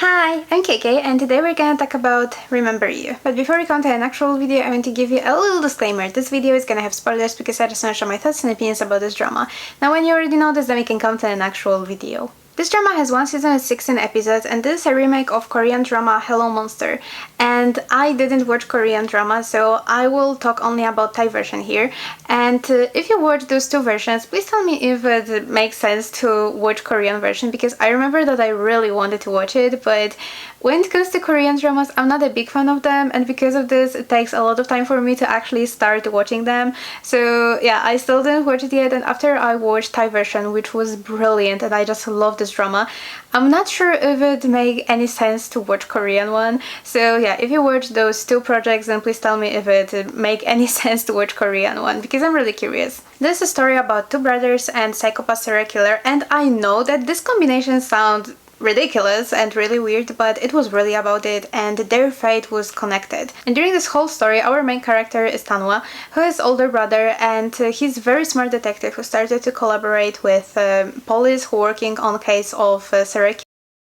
Hi, I'm KK and today we're gonna talk about Remember You. But before we come to an actual video, I want to give you a little disclaimer. This video is gonna have spoilers because I just want to share my thoughts and opinions about this drama. Now when you already know this, then we can come to an actual video. This drama has one season with 16 episodes and this is a remake of Korean drama Hello Monster. And I didn't watch Korean drama, so I will talk only about Thai version here. And if you watch those two versions, please tell me if it makes sense to watch Korean version, because I remember that I really wanted to watch it, but when it comes to Korean dramas, I'm not a big fan of them, and because of this, it takes a lot of time for me to actually start watching them. So yeah, I still didn't watch it yet, and after I watched Thai version, which was brilliant, and I just love this drama, I'm not sure if it make any sense to watch Korean one. So yeah, if you watch those two projects, then please tell me if it make any sense to watch Korean one, because I'm really curious. This is a story about two brothers and psychopath serial killer, and I know that this combination sounds ridiculous and really weird, but it was really about it, and their fate was connected. And during this whole story, our main character is Thanwa, who is older brother, and he's a very smart detective who started to collaborate with police who working on case of serial.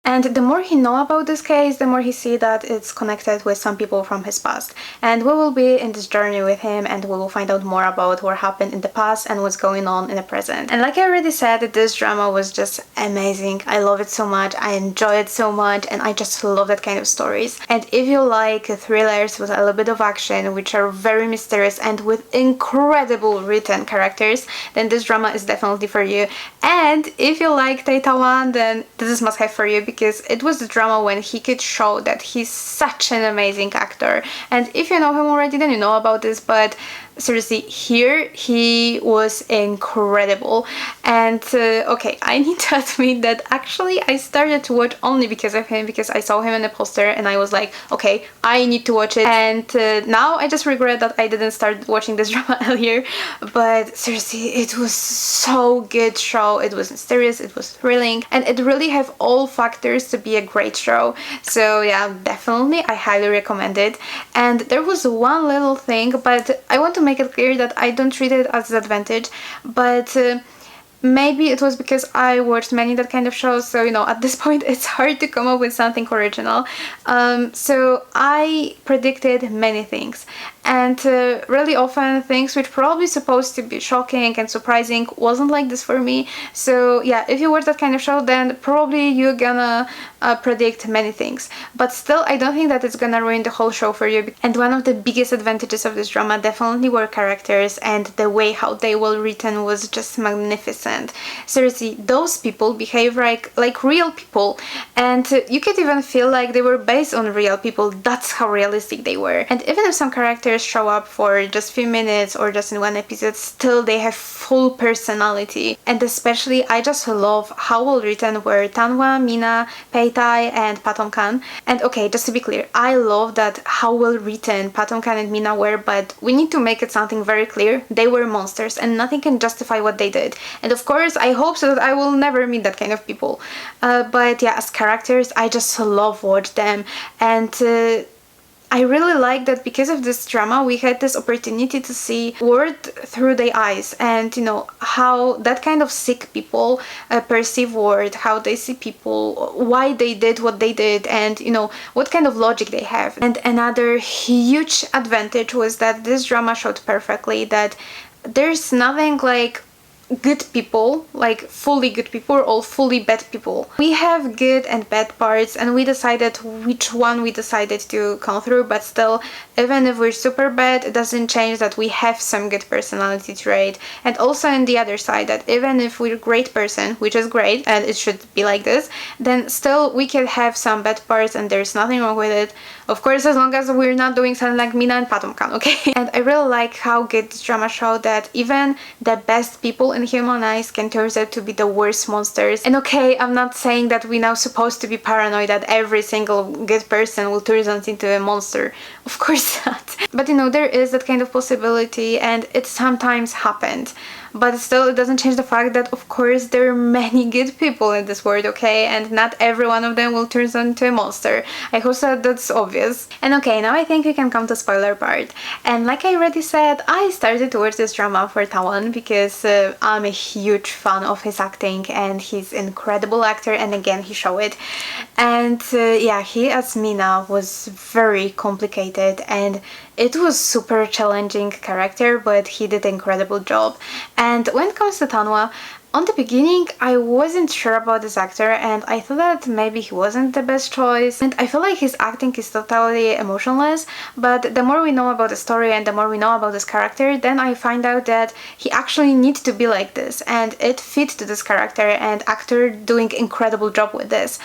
And the more he know about this case, the more he see that it's connected with some people from his past. And we will be in this journey with him, and we will find out more about what happened in the past and what's going on in the present. And like I already said, this drama was just amazing. I love it so much, I enjoy it so much, and I just love that kind of stories. And if you like thrillers with a little bit of action, which are very mysterious and with incredible written characters, then this drama is definitely for you. And if you like Tay Tawan, then this is must have for you, because it was the drama when he could show that he's such an amazing actor. And if you know him already, then you know about this, but seriously, here he was incredible. And okay, I need to admit that actually I started to watch only because of him, because I saw him in the poster and I was like, okay, I need to watch it. And now I just regret that I didn't start watching this drama earlier, but seriously, it was so good show. It was mysterious, it was thrilling, and it really have all factors to be a great show. So yeah, definitely I highly recommend it. And there was one little thing, but I want to make it clear that I don't treat it as an advantage, but maybe it was because I watched many that kind of shows, so you know, at this point it's hard to come up with something original. So I predicted many things, and really often things which probably supposed to be shocking and surprising wasn't like this for me. So yeah, if you watch that kind of show, then probably you're gonna predict many things, but still I don't think that it's gonna ruin the whole show for you. And one of the biggest advantages of this drama definitely were characters, and the way how they were written was just magnificent. Seriously, those people behave like real people, and you could even feel like they were based on real people. That's how realistic they were. And even if some characters show up for just a few minutes or just in one episode, still they have full personality. And especially I just love how well written were Thanwa, Meena, Tay, and Phatomkarn. And okay, just to be clear, I love that how well written Phatomkarn and Meena were, but we need to make it something very clear. They were monsters and nothing can justify what they did. And of course I hope so that I will never meet that kind of people. But yeah, as characters I just love watch them. And I really like that because of this drama we had this opportunity to see world through their eyes, and you know how that kind of sick people perceive world, how they see people, why they did what they did, and you know what kind of logic they have. And another huge advantage was that this drama showed perfectly that there's nothing like good people, like fully good people or fully bad people. We have good and bad parts, and we decided which one we decided to come through, but still, even if we're super bad, it doesn't change that we have some good personality trait. And also on the other side, that even if we're a great person, which is great and it should be like this, then still we can have some bad parts and there's nothing wrong with it. Of course, as long as we're not doing something like Meena and Phatomkarn, okay? And I really like how good this drama showed that even the best people in human eyes can turn out to be the worst monsters. And okay, I'm not saying that we're now supposed to be paranoid that every single good person will turn out into a monster. Of course not. But you know, there is that kind of possibility, and it sometimes happened. but still it doesn't change the fact that of course there are many good people in this world, okay, and not every one of them will turn into a monster. I hope that that's obvious. And okay, now I think we can come to spoiler part. And like I already said, I started to watch this drama for Tawan because I'm a huge fan of his acting and he's an incredible actor, and again he showed it. And yeah, he as Meena was very complicated and it was super challenging character, but he did an incredible job. And when it comes to Thanwa, on the beginning, I wasn't sure about this actor and I thought that maybe he wasn't the best choice, and I feel like his acting is totally emotionless, but the more we know about the story and the more we know about this character, then I find out that he actually needs to be like this and it fit to this character, and actor doing incredible job with this.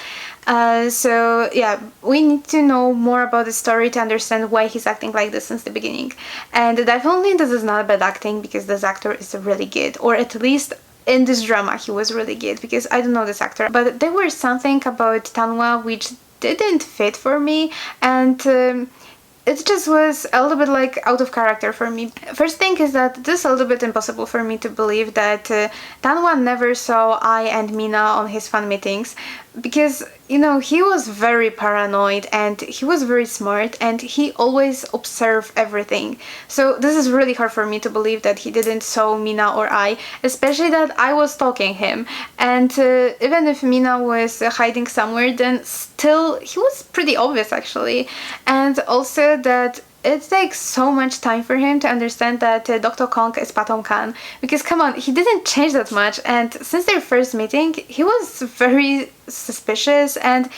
So yeah, we need to know more about the story to understand why he's acting like this since the beginning. And definitely this is not bad acting because this actor is really good, or at least in this drama he was really good, because I don't know this actor, but there was something about Thanwa which didn't fit for me, and it just was a little bit like out of character for me. First thing is that this is a little bit impossible for me to believe that Thanwa never saw I and Meena on his fan meetings, because you know, he was very paranoid and he was very smart and he always observed everything. So this is really hard for me to believe that he didn't saw Meena or I, especially that I was stalking him. And even if Meena was hiding somewhere, then still he was pretty obvious actually. And also that it takes so much time for him to understand that Dr. Kong is Phatomkarn, because come on, he didn't change that much, and since their first meeting he was very suspicious and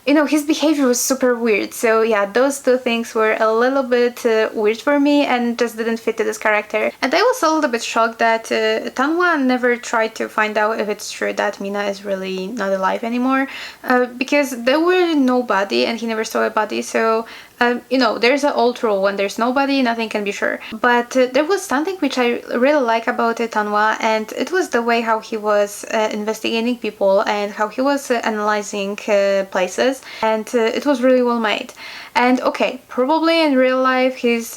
you know, his behavior was super weird. So yeah, those two things were a little bit weird for me and just didn't fit to this character. And I was a little bit shocked that Thanwa never tried to find out if it's true that Meena is really not alive anymore, because there were nobody and he never saw a body, so you know, there's an old rule: when there's nobody, nothing can be sure. But there was something which I really like about Thanwa, and it was the way how he was investigating people and how he was analyzing places, and it was really well made. And okay, probably in real life his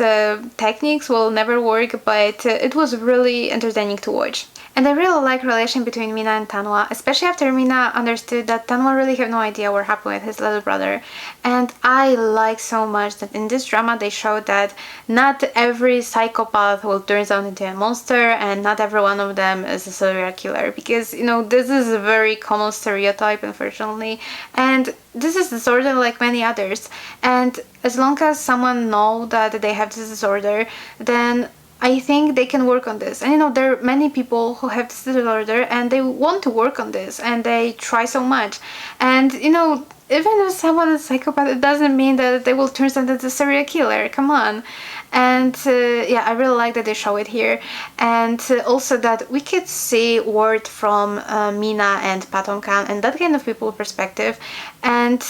techniques will never work, but it was really entertaining to watch. And I really like relation between Meena and Thanwa, especially after Meena understood that Thanwa really had no idea what happened with his little brother. And I like so much that in this drama they showed that not every psychopath will turn out into a monster and not every one of them is a serial killer, because you know, this is a very common stereotype, unfortunately, and this is disorder like many others. And as long as someone knows that they have this disorder, then I think they can work on this. And you know, there are many people who have this disorder and they want to work on this and they try so much. And you know, even if someone is a psychopath, it doesn't mean that they will turn into a serial killer. Come on. And yeah, I really like that they show it here. And also that we could see word from Meena and Phatomkarn and that kind of people perspective. And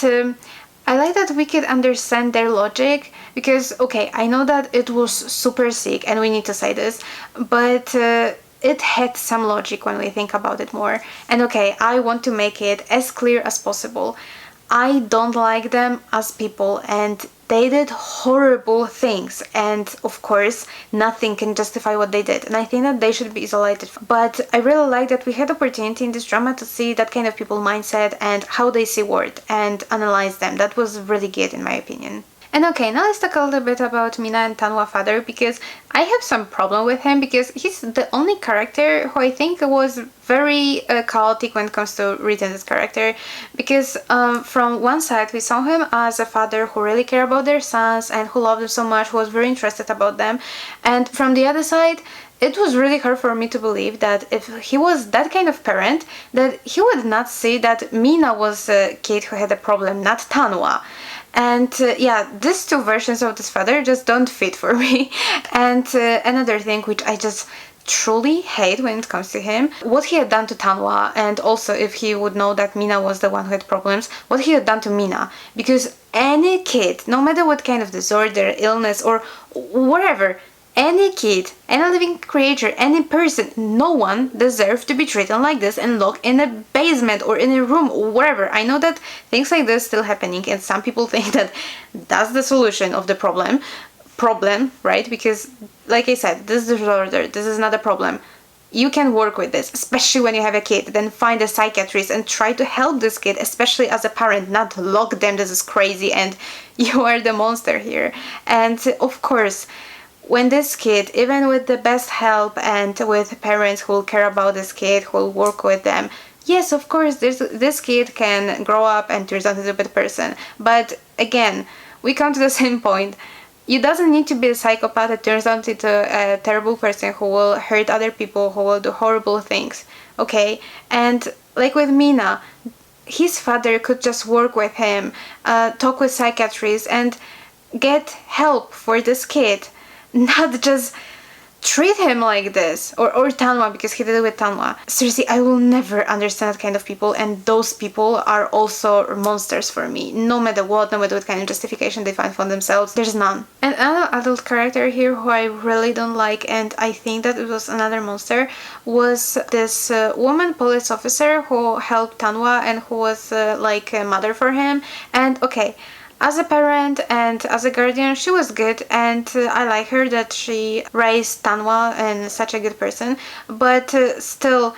I like that we could understand their logic, because okay, I know that it was super sick and we need to say this, but it had some logic when we think about it more. And okay, I want to make it as clear as possible. I don't like them as people and they did horrible things, and of course nothing can justify what they did, and I think that they should be isolated. But I really like that we had opportunity in this drama to see that kind of people mindset and how they see world and analyze them. That was really good in my opinion. And okay, now let's talk a little bit about Meena and Thanwa father, because I have some problem with him, because he's the only character who I think was very chaotic when it comes to reading this character, because from one side we saw him as a father who really cared about their sons and who loved them so much, who was very interested about them, and from the other side it was really hard for me to believe that if he was that kind of parent, that he would not see that Meena was a kid who had a problem, not Thanwa. And yeah, these two versions of this father just don't fit for me. And another thing which I just truly hate when it comes to him, what he had done to Thanwa, and also if he would know that Meena was the one who had problems, what he had done to Meena. Because any kid, no matter what kind of disorder, illness or whatever, any kid, any living creature, any person, no one deserves to be treated like this and locked in a basement or in a room or wherever. I know that things like this still happening and some people think that that's the solution of the problem, right? Because like I said, this disorder, this is not a problem. you can work with this, especially when you have a kid. Then find a psychiatrist and try to help this kid, especially as a parent, not lock them, this is crazy and you are the monster here. And of course, when this kid, even with the best help and with parents who will care about this kid, who will work with them, yes, of course, this kid can grow up and turn out into a bad person. But again, we come to the same point. You doesn't need to be a psychopath that turns out into a terrible person who will hurt other people, who will do horrible things, okay? And like with Meena, his father could just work with him, talk with psychiatrists, and get help for this kid, not just treat him like this. Or Thanwa, because he did it with Thanwa. Seriously, I will never understand that kind of people, and those people are also monsters for me. No matter what kind of justification they find for themselves, there's none. And another adult character here who I really don't like, and I think that it was another monster, was this woman police officer who helped Thanwa and who was like a mother for him. And okay, as a parent and as a guardian, she was good, and I like her that she raised Thanwa and such a good person. But still,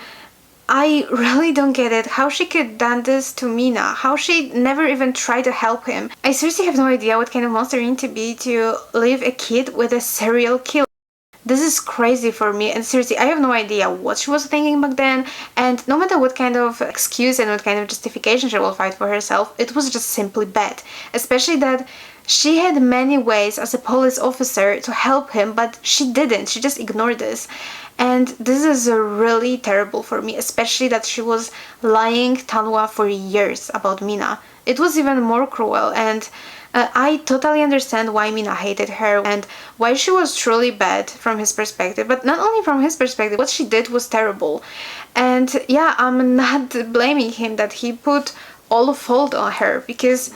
I really don't get it, how she could done this to Meena, how she never even tried to help him. I seriously have no idea what kind of monster you need to be to leave a kid with a serial killer. This is crazy for me, and seriously, I have no idea what she was thinking back then, and no matter what kind of excuse and what kind of justification she will find for herself, it was just simply bad. Especially that she had many ways as a police officer to help him, but she didn't, she just ignored this. And this is really terrible for me, especially that she was lying Thanwa for years about Meena. It was even more cruel, and I totally understand why Meena hated her and why she was truly bad from his perspective, but not only from his perspective, what she did was terrible. And yeah, I'm not blaming him that he put all fault on her, because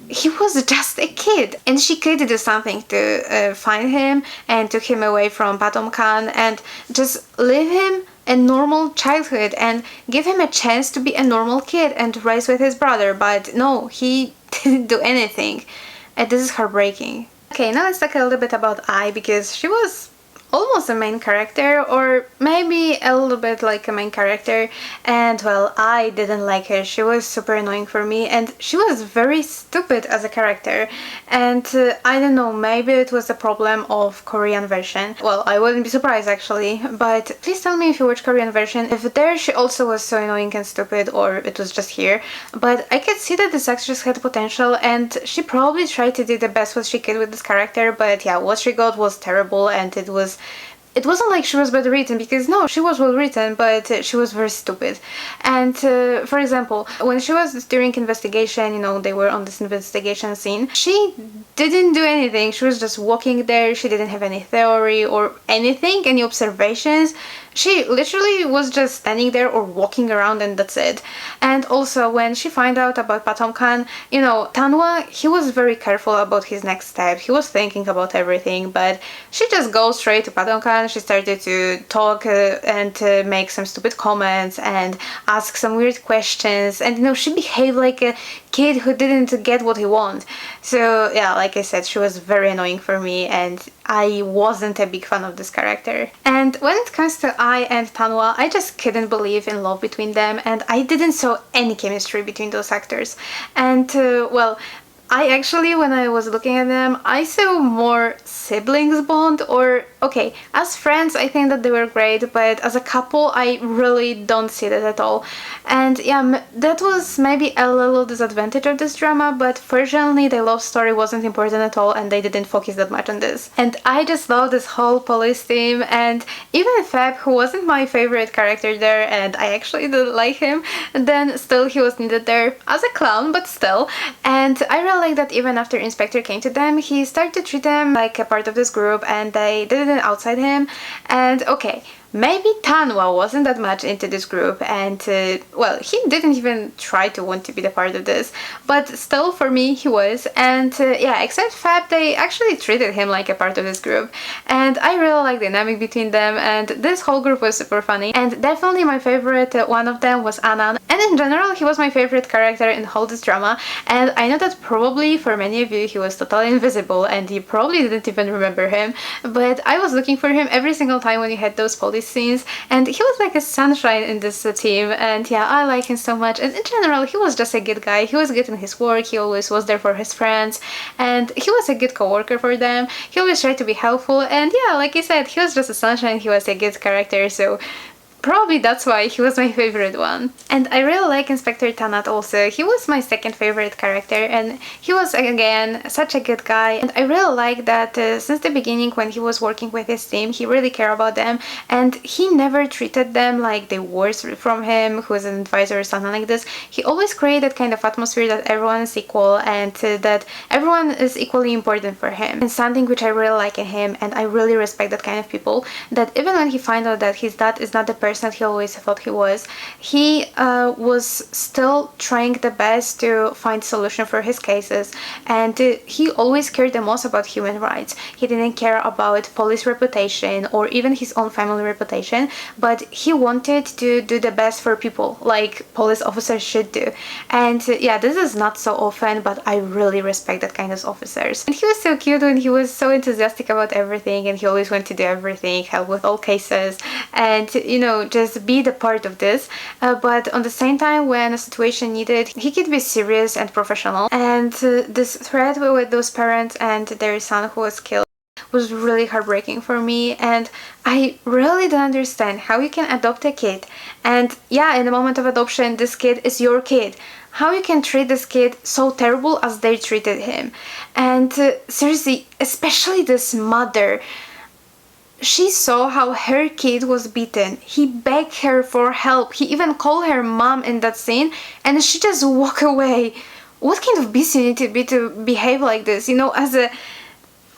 he was just a kid and she could do something to find him and took him away from Phatomkarn and just leave him a normal childhood and give him a chance to be a normal kid and raise with his brother. But no, he didn't do anything, and this is heartbreaking. Okay, now let's talk a little bit about Ai, because she was almost a main character, or maybe a little bit like a main character, and well, I didn't like her. She was super annoying for me, and she was very stupid as a character, and I don't know, maybe it was a problem of Korean version. Well, I wouldn't be surprised actually, but please tell me if you watch Korean version if there she also was so annoying and stupid, or it was just here. But I could see that this actress had potential, and she probably tried to do the best what she could with this character, but yeah, what she got was terrible, and it wasn't like she was bad written, because no, she was well written, but she was very stupid. And for example, when she was during investigation, you know, they were on this investigation scene, she didn't do anything. She was just walking there. She didn't have any theory or anything, any observations. She literally was just standing there or walking around, and that's it. And also, when she found out about Phatomkarn, you know, Thanwa, he was very careful about his next step. He was thinking about everything, but she just goes straight to Phatomkarn. She started to talk and make some stupid comments and ask some weird questions, and you know, she behaved like a kid who didn't get what he wanted. So yeah, like I said, she was very annoying for me, and I wasn't a big fan of this character. And when it comes to Ai and Thanwa, I just couldn't believe in love between them, and I didn't saw any chemistry between those actors. And well, I actually, when I was looking at them, I saw more siblings bond, or okay, as friends I think that they were great, but as a couple I really don't see that at all. And yeah, that was maybe a little disadvantage of this drama, but fortunately the love story wasn't important at all, and they didn't focus that much on this. And I just love this whole police team, and even Fab, who wasn't my favorite character there, and I actually didn't like him, then still he was needed there as a clown, but still. And I really like that even after Inspector came to them, he started to treat them like a part of this group, and they didn't outside him. And okay, maybe Thanwa wasn't that much into this group, and well, he didn't even try to want to be the part of this, but still for me he was. And yeah, except Fab, they actually treated him like a part of this group, and I really like the dynamic between them, and this whole group was super funny. And definitely my favorite one of them was Nanon, and in general he was my favorite character in whole this drama. And I know that probably for many of you he was totally invisible and you probably didn't even remember him, but I was looking for him every single time when you had those police these scenes, and he was like a sunshine in this team, and yeah, I like him so much. And in general, he was just a good guy. He was good in his work, he always was there for his friends, and he was a good co-worker for them. He always tried to be helpful, and yeah, like I said, he was just a sunshine. He was a good character, so probably that's why he was my favorite one. And I really like Inspector Tanat also. He was my second favorite character, and he was again such a good guy. And I really like that since the beginning when he was working with his team, he really cared about them, and he never treated them like they were from him, who was an advisor or something like this. He always created kind of atmosphere that everyone is equal, and that everyone is equally important for him. And something which I really like in him, and I really respect that kind of people, that even when he found out that his dad is not the person that he always thought he was still trying the best to find solution for his cases, and he always cared the most about human rights. He didn't care about police reputation or even his own family reputation, but he wanted to do the best for people like police officers should do. And yeah, this is not so often, but I really respect that kind of officers. And he was so cute when he was so enthusiastic about everything, and he always wanted to do everything, help with all cases, and you know, just be the part of this. But on the same time, when a situation needed, he could be serious and professional. And this thread with those parents and their son who was killed was really heartbreaking for me, and I really don't understand how you can adopt a kid, and yeah, in the moment of adoption this kid is your kid, how you can treat this kid so terrible as they treated him. And seriously, especially this mother, she saw how her kid was beaten. He begged her for help. He even called her mom in that scene, and she just walked away. What kind of beast you need to be to behave like this? You know, as a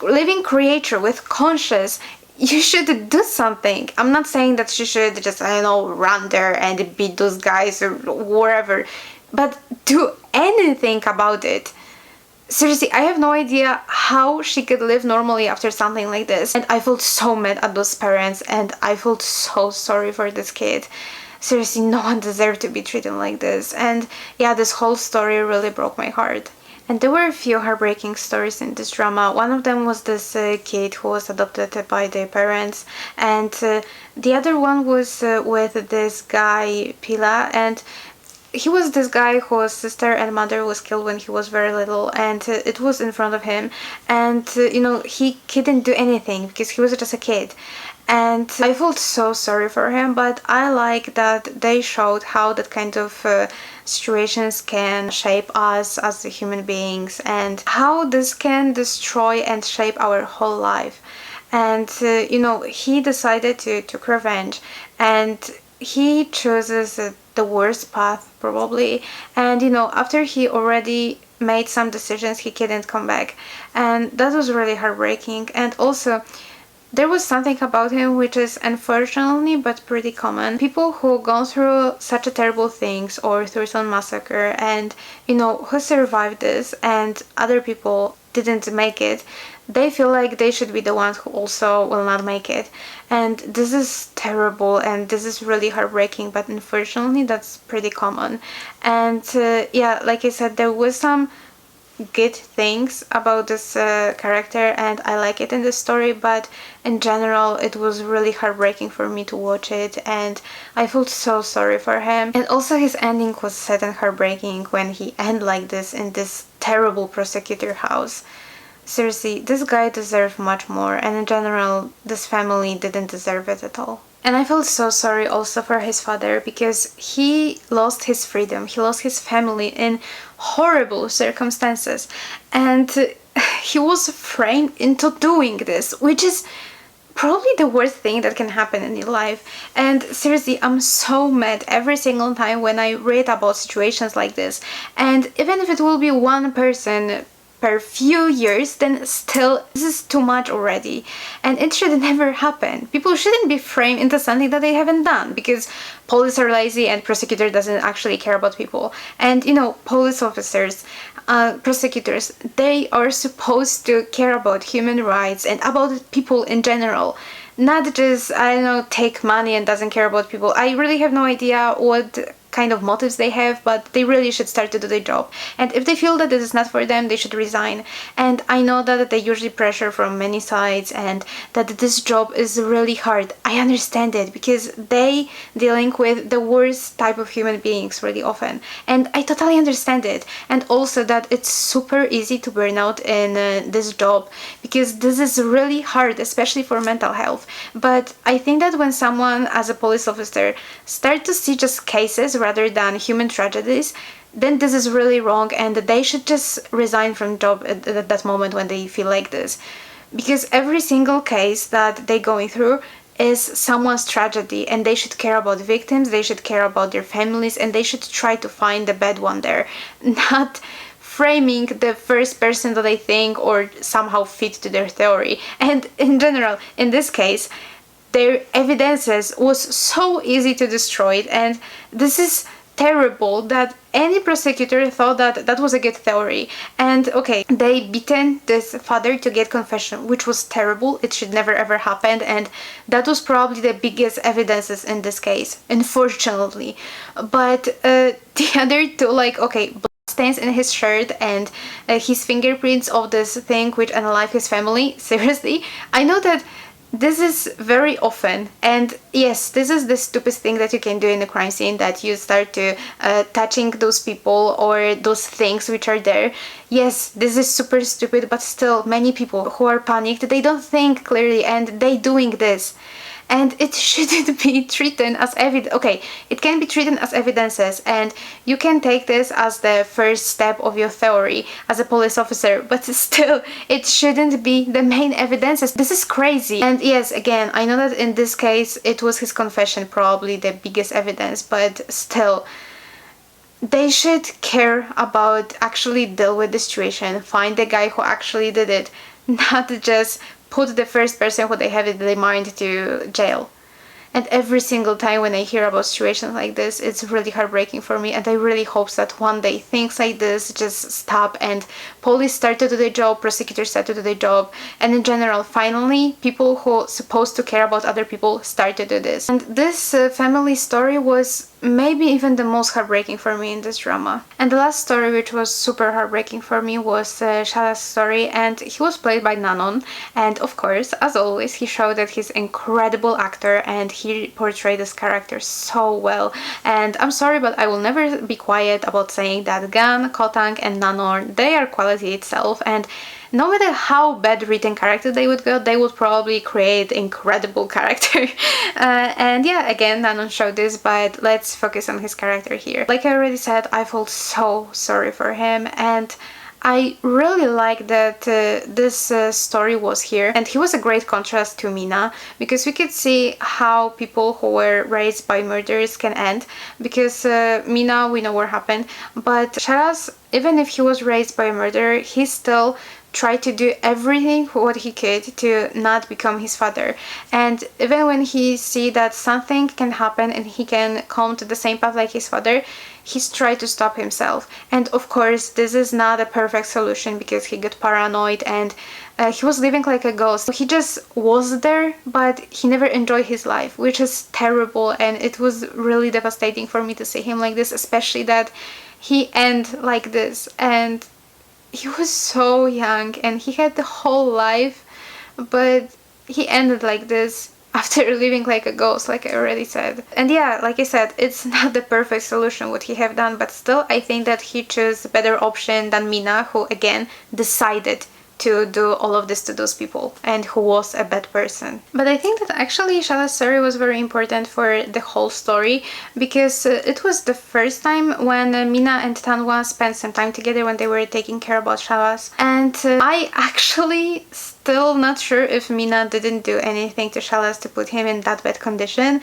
living creature with conscience, you should do something. I'm not saying that she should just, I don't know, run there and beat those guys or wherever, but do anything about it. Seriously, I have no idea how she could live normally after something like this. And I felt so mad at those parents, and I felt so sorry for this kid. Seriously, no one deserved to be treated like this. And yeah, this whole story really broke my heart. And there were a few heartbreaking stories in this drama. One of them was this kid who was adopted by their parents, and the other one was with this guy, Pila, and he was this guy whose sister and mother was killed when he was very little, and it was in front of him, and you know, he couldn't do anything because he was just a kid. And I felt so sorry for him, but I like that they showed how that kind of situations can shape us as human beings, and how this can destroy and shape our whole life. And you know, he decided to took revenge, and he chooses the worst path probably, and you know, after he already made some decisions, he couldn't come back, and that was really heartbreaking. And also there was something about him which is unfortunately but pretty common. People who go through such a terrible things or through some massacre, and you know, who survived this and other people didn't make it, they feel like they should be the ones who also will not make it. And this is terrible, and this is really heartbreaking, but unfortunately that's pretty common. And yeah, like I said, there was some good things about this character, and I like it in the story, but in general it was really heartbreaking for me to watch it, and I felt so sorry for him. And also his ending was sad and heartbreaking when he ended like this in this terrible prosecutor house. Seriously, this guy deserved much more, and in general this family didn't deserve it at all. And I felt so sorry also for his father, because he lost his freedom, he lost his family in horrible circumstances, and he was framed into doing this, which is probably the worst thing that can happen in your life. And seriously, I'm so mad every single time when I read about situations like this, and even if it will be one person per few years, then still this is too much already, and it should never happen. People shouldn't be framed into something that they haven't done, because police are lazy and prosecutor doesn't actually care about people. And you know, police officers, prosecutors, they are supposed to care about human rights and about people in general, not just, I don't know, take money and doesn't care about people. I really have no idea what kind of motives they have, but they really should start to do their job. And if they feel that this is not for them, they should resign. And I know that they usually pressure from many sides and that this job is really hard. I understand it because they dealing with the worst type of human beings really often. And I totally understand it. And also that it's super easy to burn out in this job because this is really hard, especially for mental health. But I think that when someone as a police officer start to see just cases rather than human tragedies, then this is really wrong and they should just resign from job at that moment when they feel like this. Because every single case that they're going through is someone's tragedy and they should care about victims, they should care about their families, and they should try to find the bad one there, not framing the first person that they think or somehow fit to their theory. And in general, in this case, their evidences was so easy to destroy, and this is terrible that any prosecutor thought that that was a good theory. And okay, they beaten this father to get confession, which was terrible. It should never ever happen, and that was probably the biggest evidences in this case, unfortunately. But the other two, like, okay, stains in his shirt and his fingerprints of this thing which unalived his family, seriously, I know that this is very often, and yes, this is the stupidest thing that you can do in a crime scene, that you start to touching those people or those things which are there. Yes, this is super stupid, but still many people who are panicked, they don't think clearly and they doing this. And it shouldn't be treated as evidence. Okay, it can be treated as evidences, and you can take this as the first step of your theory as a police officer, but still, it shouldn't be the main evidences. This is crazy. And yes, again, I know that in this case, it was his confession, probably the biggest evidence, but still, they should care about actually deal with the situation, find the guy who actually did it, not just put the first person who they have in their mind to jail. And every single time when I hear about situations like this, it's really heartbreaking for me, and I really hope that one day things like this just stop and police start to do their job, prosecutors start to do their job, and in general, finally, people who are supposed to care about other people start to do this. And this family story was maybe even the most heartbreaking for me in this drama. And the last story which was super heartbreaking for me was Charas' story, and he was played by Nanon, and of course, as always, he showed that he's an incredible actor and he portrayed this character so well. And I'm sorry, but I will never be quiet about saying that Gan, Kotang and Nanon, they are quality itself, and no matter how bad written character they would go, they would probably create incredible character. And yeah, again, Nanon showed this, but let's focus on his character here. Like I already said, I felt so sorry for him, and I really like that this story was here, and he was a great contrast to Meena, because we could see how people who were raised by murderers can end, because Meena, we know what happened, but Charas, even if he was raised by a murderer, he still tried to do everything what he could to not become his father. And even when he see that something can happen and he can come to the same path like his father, he's tried to stop himself. And of course, this is not a perfect solution because he got paranoid and he was living like a ghost. He just was there, but he never enjoyed his life, which is terrible, and it was really devastating for me to see him like this, especially that he ended like this. And he was so young and he had the whole life, but he ended like this after living like a ghost, like I already said. And yeah, like I said, it's not the perfect solution what he have done, but still I think that he chose a better option than Meena, who again decided to do all of this to those people and who was a bad person. But I think that actually Charas' story was very important for the whole story, because it was the first time when Meena and Thanwa spent some time together when they were taking care about Charas. And I actually still not sure if Meena didn't do anything to Charas to put him in that bad condition.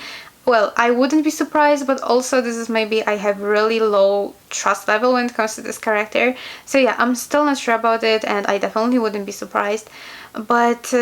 Well, I wouldn't be surprised, but also this is maybe I have really low trust level when it comes to this character. So yeah, I'm still not sure about it, and I definitely wouldn't be surprised. But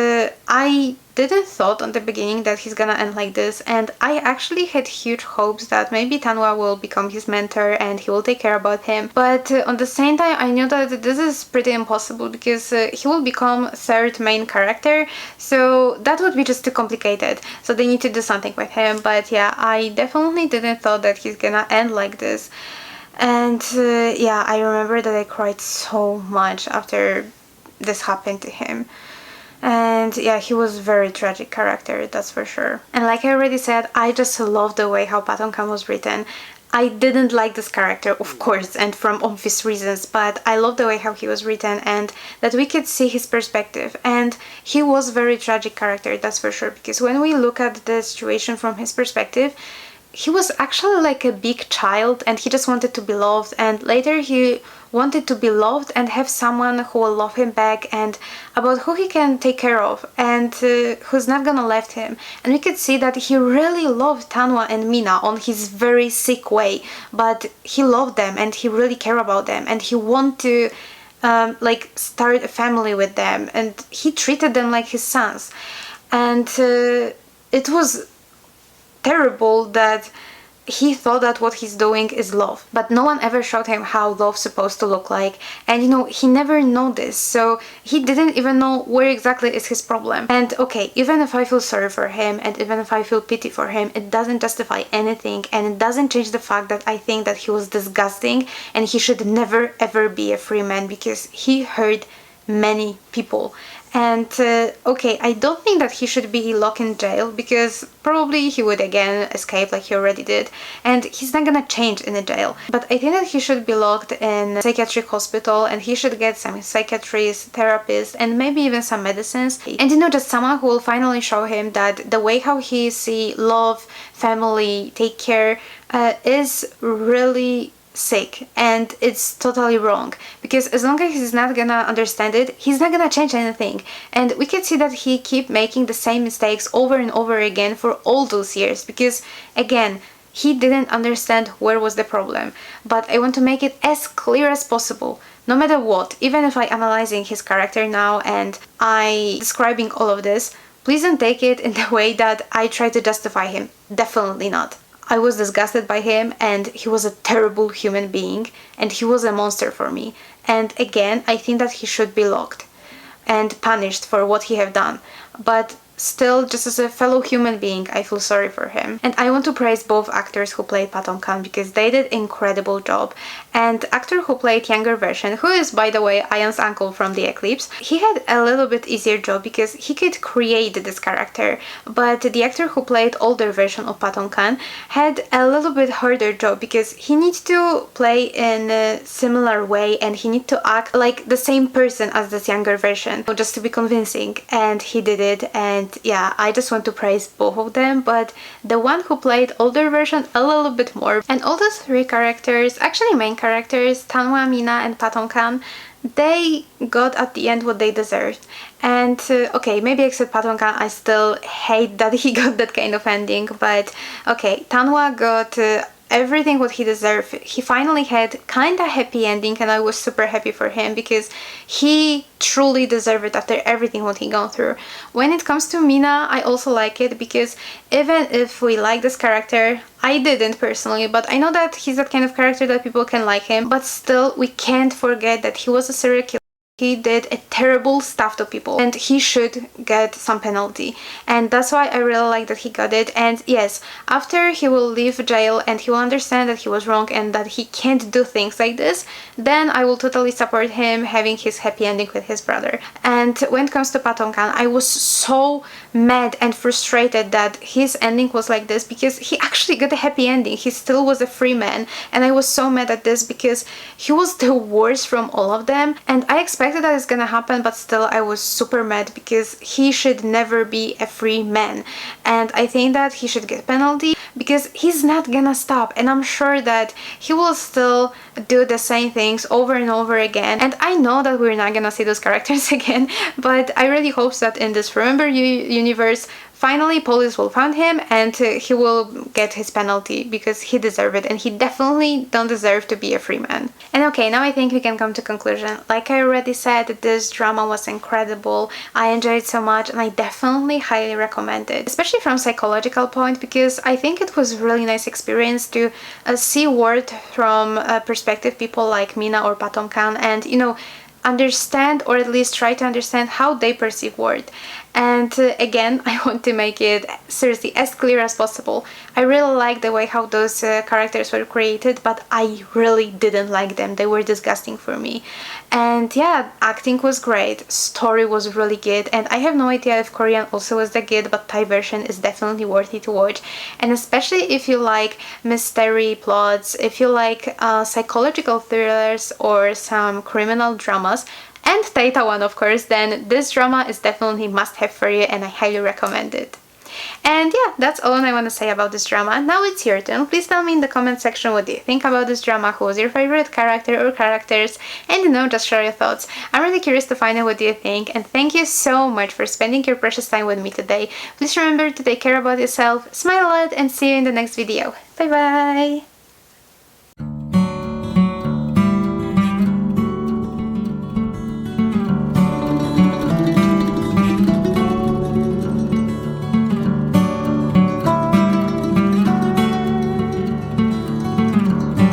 I didn't thought on the beginning that he's gonna end like this, and I actually had huge hopes that maybe Thanwa will become his mentor and he will take care about him. But on the same time, I knew that this is pretty impossible because he will become third main character, so that would be just too complicated. So they need to do something with him. But yeah, I definitely didn't thought that he's gonna end like this. And yeah, I remember that I cried so much after this happened to him. And yeah, he was a very tragic character, that's for sure. And like I already said, I just love the way how Phatomkarn was written. I didn't like this character, of course, and from obvious reasons, but I love the way how he was written and that we could see his perspective. And he was a very tragic character, that's for sure, because when we look at the situation from his perspective, he was actually like a big child and he just wanted to be loved, and later he wanted to be loved and have someone who will love him back and about who he can take care of and who's not gonna left him. And we could see that he really loved Thanwa and Meena on his very sick way, but he loved them and he really cared about them and he wanted to like start a family with them, and he treated them like his sons. And it was terrible that he thought that what he's doing is love, but no one ever showed him how love's supposed to look like. And you know, he never knew this, so he didn't even know where exactly is his problem. And okay, even if I feel sorry for him and even if I feel pity for him, it doesn't justify anything, and it doesn't change the fact that I think that he was disgusting and he should never ever be a free man because he hurt many people. And okay, I don't think that he should be locked in jail because probably he would again escape like he already did, and he's not gonna change in the jail. But I think that he should be locked in a psychiatric hospital and he should get some psychiatrist, therapist, and maybe even some medicines. And you know, just someone who will finally show him that the way how he see love, family, take care is really sick and it's totally wrong, because as long as he's not gonna understand it, he's not gonna change anything. And we can see that he keep making the same mistakes over and over again for all those years because again, he didn't understand where was the problem. But I want to make it as clear as possible, no matter what. Even if I analyzing his character now and I describing all of this, please don't take it in the way that I try to justify him. Definitely not. I was disgusted by him and he was a terrible human being and he was a monster for me. And again, I think that he should be locked and punished for what he have done. But still, just as a fellow human being, I feel sorry for him. And I want to praise both actors who played Phatomkarn because they did incredible job. And actor who played younger version, who is by the way Ion's uncle from the Eclipse, he had a little bit easier job because he could create this character. But the actor who played older version of Phatomkarn had a little bit harder job because he needs to play in a similar way and he needs to act like the same person as this younger version, just to be convincing. And he did it, and yeah, I just want to praise both of them, but the one who played older version a little bit more. And all those three characters, actually main characters, Thanwa, Meena and Phatomkarn, they got at the end what they deserved. And okay, maybe except Phatomkarn, I still hate that he got that kind of ending, but okay, Thanwa got everything what he deserved. He finally had kinda happy ending and I was super happy for him because he truly deserved it after everything what he gone through. When it comes to Meena, I also like it because even if we like this character, I didn't personally, but I know that he's that kind of character that people can like him, but still we can't forget that he was a serial killer. He did a terrible stuff to people and he should get some penalty, and that's why I really like that he got it. And yes, after he will leave jail and he will understand that he was wrong and that he can't do things like this, then I will totally support him having his happy ending with his brother. And when it comes to Phatomkarn, I was so mad and frustrated that his ending was like this because he actually got a happy ending. He still was a free man, and I was so mad at this because he was the worst from all of them, and I expected that it's gonna happen, but still I was super mad because he should never be a free man. And I think that he should get penalty because he's not gonna stop, and I'm sure that he will still do the same things over and over again. And I know that we're not gonna see those characters again, but I really hope that in this Remember You universe, finally police will find him, and he will get his penalty because he deserved it, and he definitely don't deserve to be a free man. And okay, now I think we can come to conclusion. Like I already said, this drama was incredible. I enjoyed it so much, and I definitely highly recommend it, especially from psychological point, because I think it was really nice experience to see world from perspective people like Meena or Phatomkarn, and understand, or at least try to understand, how they perceive world. And again, I want to make it seriously as clear as possible. I really like the way how those characters were created, but I really didn't like them. They were disgusting for me. And yeah, acting was great, story was really good, and I have no idea if Korean also was that good, but Thai version is definitely worthy to watch. And especially if you like mystery plots, if you like psychological thrillers or some criminal dramas, and Tay Tawan, of course, then this drama is definitely must-have for you, and I highly recommend it. And yeah, that's all I want to say about this drama. Now it's your turn. Please tell me in the comment section what do you think about this drama, who was your favorite character or characters, and just share your thoughts. I'm really curious to find out what do you think, and thank you so much for spending your precious time with me today. Please remember to take care about yourself, smile a lot, and see you in the next video. Bye bye!